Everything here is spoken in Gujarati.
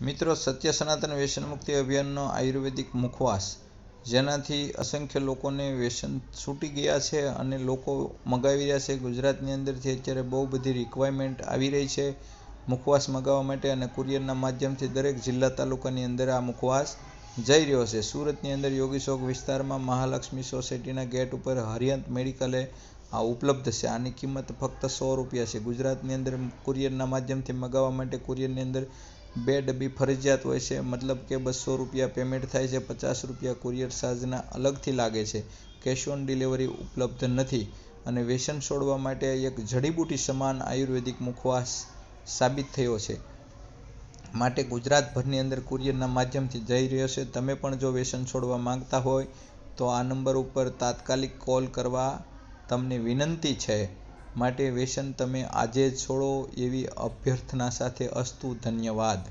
મિત્રો, સત્ય સનાતન વ્યસન મુક્તિ અભિયાનનો આયુર્વેદિક મુખવાસ, જેનાથી અસંખ્ય લોકોને વ્યસન છૂટી ગયા છે અને લોકો મગાવી રહ્યા છે. ગુજરાતની અંદરથી અત્યારે બહુ બધી રિક્વાયરમેન્ટ આવી રહી છે મુખવાસ મગાવવા માટે અને કુરિયરના માધ્યમથી દરેક જિલ્લા તાલુકાની અંદર આ મુખવાસ જઈ રહ્યો છે. સુરતની અંદર યોગી ચોક વિસ્તારમાં મહાલક્ષ્મી સોસાયટીના ગેટ ઉપર હરિયંત મેડિકલે આ ઉપલબ્ધ છે. આની કિંમત ફક્ત ₹100 છે. ગુજરાતની અંદર કુરિયરના માધ્યમથી મગાવવા માટે કુરિયરની અંદર 2 ડબ્બી ફરજિયાત હોય છે, મતલબ કે ₹200 પેમેન્ટ થાય છે. ₹50 કુરિયર ચાર્જના અલગથી લાગે છે. કેશ ઓન ડિલિવરી ઉપલબ્ધ નથી અને વ્યસન છોડવા માટે એક જડીબુટી સમાન આયુર્વેદિક મુખવાસ સાબિત થયો છે. માટે ગુજરાતભરની અંદર કુરિયરના માધ્યમથી જઈ રહ્યો છે. તમે પણ જો વ્યસન છોડવા માંગતા હોય તો આ નંબર ઉપર તાત્કાલિક કોલ કરવા તમને વિનંતી છે. માટે વ્યસન તમે આજે જ છોડો એવી અભ્યર્થના સાથે. અસ્તુ. ધન્યવાદ.